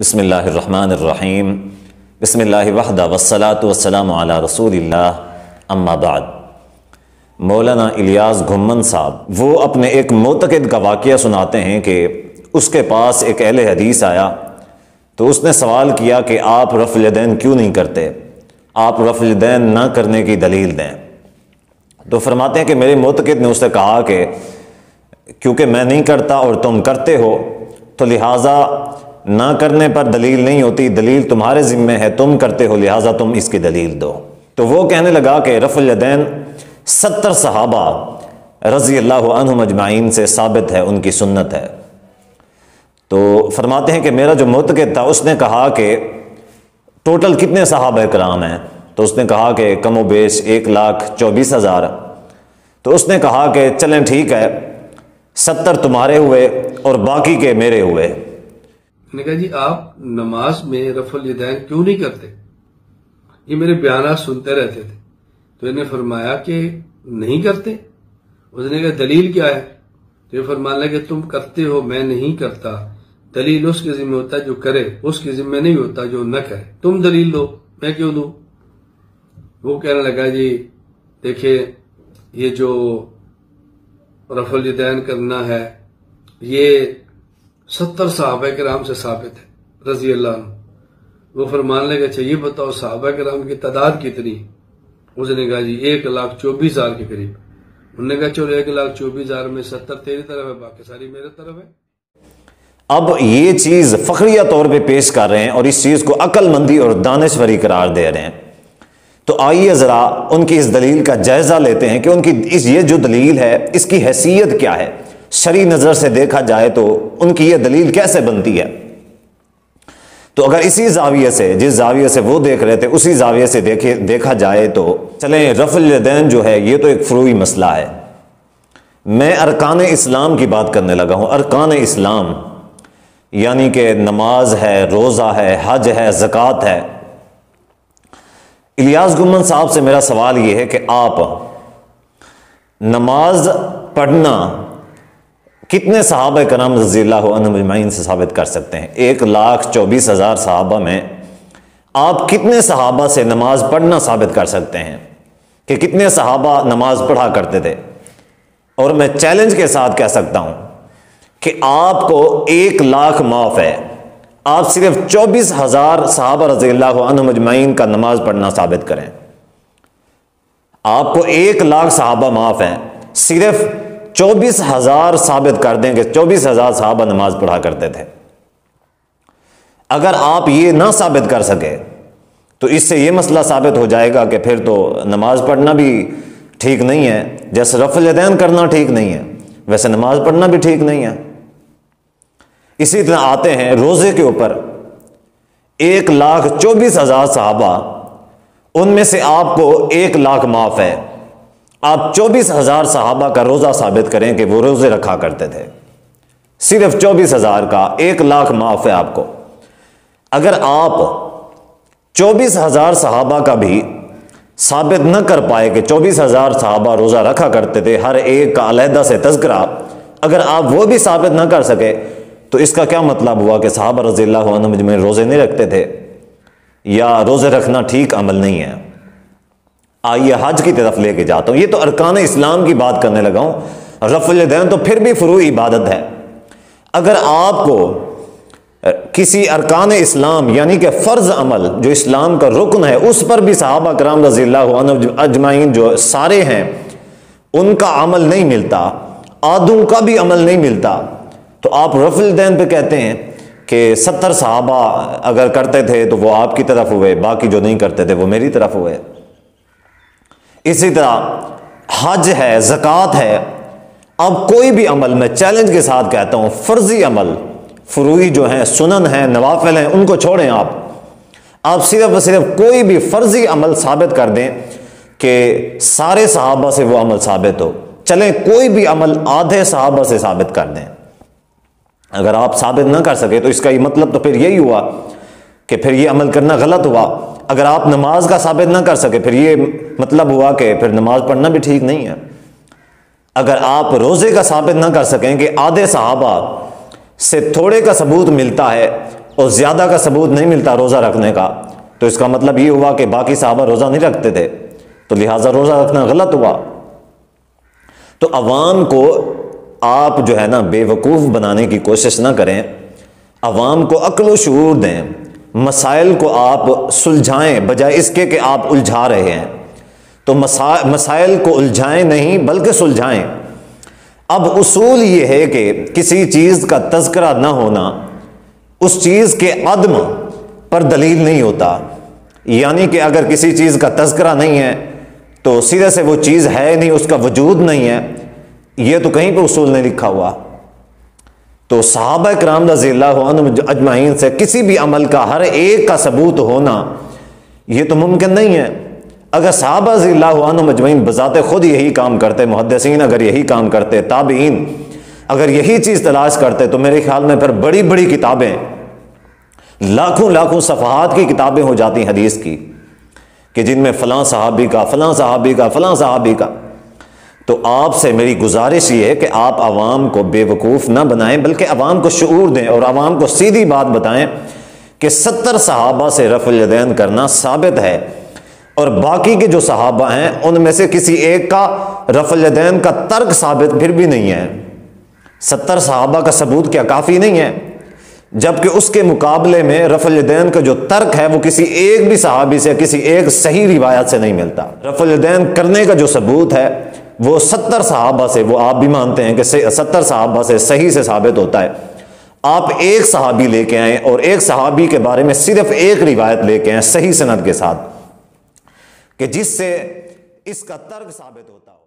بسم اللہ الرحمن الرحیم بسم اللہ وحدہ والصلاة والسلام علی رسول اللہ اما بعد۔ مولانا الیاس گھمن صاحب وہ اپنے ایک معتقد کا واقعہ سناتے ہیں کہ اس کے پاس ایک اہل حدیث آیا تو اس نے سوال کیا کہ آپ رفع الیدین کیوں نہیں کرتے، آپ رفع الیدین نہ کرنے کی دلیل دیں۔ تو فرماتے ہیں کہ میرے معتقد نے اس سے کہا کہ کیونکہ میں نہیں کرتا اور تم کرتے ہو تو لہٰذا نہ کرنے پر دلیل نہیں ہوتی، دلیل تمہارے ذمہ ہے، تم کرتے ہو لہٰذا تم اس کی دلیل دو۔ تو وہ کہنے لگا کہ رفع الیدین 70 صحابہ رضی اللہ عنہم اجمعین سے ثابت ہے، ان کی سنت ہے۔ تو فرماتے ہیں کہ میرا جو معتقد تھا اس نے کہا کہ ٹوٹل کتنے صحابہ کرام ہیں؟ تو اس نے کہا کہ کم و بیش 1,24,000۔ تو اس نے کہا کہ چلیں ٹھیک ہے، 70 تمہارے ہوئے اور باقی کے میرے ہوئے۔ میں نے کہا جی آپ نماز میں رفع الیدین کیوں نہیں کرتے؟ یہ میرے بیانات سنتے رہتے تھے، تو انہیں فرمایا کہ نہیں کرتے۔ اس نے کہا دلیل کیا ہے؟ تو یہ فرمانے لگا کہ تم کرتے ہو، میں نہیں کرتا، دلیل اس کے ذمہ ہوتا ہے جو کرے، اس کے ذمہ نہیں ہوتا جو نہ کرے، تم دلیل دو، میں کیوں دوں؟ وہ کہنے لگا جی دیکھیں یہ جو رفع الیدین کرنا ہے یہ 70 صحابہ کرام سے ثابت ہے رضی اللہ عنہ۔ وہ فرمان لگا اچھا یہ بتاؤ صحابہ کرام کی تعداد کتنی؟ اس نے کہا جی 1,24,000 کے قریب۔ انہوں نے کہا چلو 1,24,000 میں 70 تیری طرف ہے، باقی ساری میرے طرف ہے۔ اب یہ چیز فخریہ طور پہ پیش کر رہے ہیں اور اس چیز کو عقل مندی اور دانشوری قرار دے رہے ہیں۔ تو آئیے ذرا ان کی اس دلیل کا جائزہ لیتے ہیں کہ ان کی یہ جو دلیل ہے اس کی حیثیت کیا ہے، شرعی نظر سے دیکھا جائے تو ان کی یہ دلیل کیسے بنتی ہے۔ تو اگر اسی زاویے سے، جس زاویے سے وہ دیکھ رہے تھے اسی زاویے سے دیکھا جائے تو چلیں رفع الیدین جو ہے یہ تو ایک فروعی مسئلہ ہے۔ میں ارکان اسلام کی بات کرنے لگا ہوں۔ ارکان اسلام یعنی کہ نماز ہے، روزہ ہے، حج ہے، زکوٰۃ ہے۔ الیاس گھمن صاحب سے میرا سوال یہ ہے کہ آپ نماز پڑھنا کتنے صحابہ کرام رضی اللہ عنہم اجمعین سے ثابت کر سکتے ہیں؟ 1,24,000 صحابہ میں آپ کتنے صحابہ سے نماز پڑھنا ثابت کر سکتے ہیں کہ کتنے صحابہ نماز پڑھا کرتے تھے؟ اور میں چیلنج کے ساتھ کہہ سکتا ہوں کہ آپ کو 1,00,000 معاف ہے، آپ صرف 24,000 صحابہ رضی اللہ عنہم اجمعین کا نماز پڑھنا ثابت کریں۔ آپ کو 1,00,000 صحابہ معاف ہیں، صرف 24,000 ثابت کر دیں کہ 24,000 صحابہ نماز پڑھا کرتے تھے۔ اگر آپ یہ نہ ثابت کر سکے تو اس سے یہ مسئلہ ثابت ہو جائے گا کہ پھر تو نماز پڑھنا بھی ٹھیک نہیں ہے، جیسے رفع الیدین کرنا ٹھیک نہیں ہے ویسے نماز پڑھنا بھی ٹھیک نہیں ہے۔ اسی طرح آتے ہیں روزے کے اوپر، 1,24,000 صحابہ، ان میں سے آپ کو 1,00,000 معاف ہے، آپ 24,000 صحابہ کا روزہ ثابت کریں کہ وہ روزے رکھا کرتے تھے، صرف 24,000 کا 1,00,000 معاف ہے آپ کو۔ اگر آپ 24,000 صحابہ کا بھی ثابت نہ کر پائے کہ 24,000 صحابہ روزہ رکھا کرتے تھے، ہر ایک کا علیحدہ سے تذکرہ، اگر آپ وہ بھی ثابت نہ کر سکے تو اس کا کیا مطلب ہوا کہ صحابہ رضی اللہ عنہم اجمعین روزے نہیں رکھتے تھے یا روزے رکھنا ٹھیک عمل نہیں ہے؟ آئیے حج کی طرف لے کے جاتا ہوں۔ یہ تو ارکان اسلام کی بات کرنے لگا ہوں، رفع الیدین تو پھر بھی فروعی عبادت ہے۔ اگر آپ کو کسی ارکان اسلام یعنی کہ فرض عمل جو اسلام کا رکن ہے اس پر بھی صحابہ کرام رضی اللہ عنہم اجمعین جو سارے ہیں ان کا عمل نہیں ملتا، آدھوں کا بھی عمل نہیں ملتا، تو آپ رفع الیدین پہ کہتے ہیں کہ 70 صحابہ اگر کرتے تھے تو وہ آپ کی طرف ہوئے، باقی جو نہیں کرتے تھے وہ میری طرف ہوئے۔ اسی طرح حج ہے، زکوٰۃ ہے، اب کوئی بھی عمل، میں چیلنج کے ساتھ کہتا ہوں فرضی عمل، فروعی جو ہیں، سنن ہیں، نوافل ہیں، ان کو چھوڑیں۔ آپ صرف اور صرف کوئی بھی فرضی عمل ثابت کر دیں کہ سارے صحابہ سے وہ عمل ثابت ہو، چلیں کوئی بھی عمل آدھے صحابہ سے ثابت کر دیں۔ اگر آپ ثابت نہ کر سکے تو اس کا یہ مطلب تو پھر یہی ہوا کہ پھر یہ عمل کرنا غلط ہوا۔ اگر آپ نماز کا ثابت نہ کر سکے پھر یہ مطلب ہوا کہ پھر نماز پڑھنا بھی ٹھیک نہیں ہے۔ اگر آپ روزے کا ثابت نہ کر سکیں کہ آدھے صحابہ سے تھوڑے کا ثبوت ملتا ہے اور زیادہ کا ثبوت نہیں ملتا روزہ رکھنے کا، تو اس کا مطلب یہ ہوا کہ باقی صحابہ روزہ نہیں رکھتے تھے، تو لہٰذا روزہ رکھنا غلط ہوا۔ تو عوام کو آپ جو ہے نا بے وقوف بنانے کی کوشش نہ کریں، عوام کو عقل و شعور دیں، مسائل کو آپ سلجھائیں بجائے اس کے کہ آپ الجھا رہے ہیں۔ تو مسائل کو الجھائیں نہیں بلکہ سلجھائیں۔ اب اصول یہ ہے کہ کسی چیز کا تذکرہ نہ ہونا اس چیز کے عدم پر دلیل نہیں ہوتا، یعنی کہ اگر کسی چیز کا تذکرہ نہیں ہے تو سیدھے سے وہ چیز ہے نہیں، اس کا وجود نہیں ہے، یہ تو کہیں پہ اصول نہیں لکھا ہوا۔ تو صحابہ کرام رضی اللہ عنہم اجمعین سے کسی بھی عمل کا ہر ایک کا ثبوت ہونا یہ تو ممکن نہیں ہے۔ اگر صحابہ رضی اللہ عنہم اجمعین بذات خود یہی کام کرتے، محدثین اگر یہی کام کرتے، تابعین اگر یہی چیز تلاش کرتے، تو میرے خیال میں پھر بڑی بڑی کتابیں، لاکھوں صفحات کی کتابیں ہو جاتی حدیث کی، کہ جن میں فلاں صحابی کا فلاں صحابی کا فلاں صحابی کا۔ تو آپ سے میری گزارش یہ ہے کہ آپ عوام کو بے وقوف نہ بنائیں بلکہ عوام کو شعور دیں اور عوام کو سیدھی بات بتائیں کہ 70 صحابہ سے رفع الیدین کرنا ثابت ہے، اور باقی کے جو صحابہ ہیں ان میں سے کسی ایک کا رفع الیدین کا ترک ثابت پھر بھی نہیں ہے۔ 70 صحابہ کا ثبوت کیا کافی نہیں ہے؟ جبکہ اس کے مقابلے میں رفع الیدین کا جو ترک ہے وہ کسی ایک بھی صحابی سے، کسی ایک صحیح روایت سے نہیں ملتا۔ رفع الیدین کرنے کا جو ثبوت ہے وہ 70 صحابہ سے، وہ آپ بھی مانتے ہیں کہ 70 صحابہ سے صحیح سے ثابت ہوتا ہے۔ آپ ایک صحابی لے کے آئیں اور ایک صحابی کے بارے میں صرف ایک روایت لے کے آئیں صحیح سند کے ساتھ، کہ جس سے اس کا ترک ثابت ہوتا ہو۔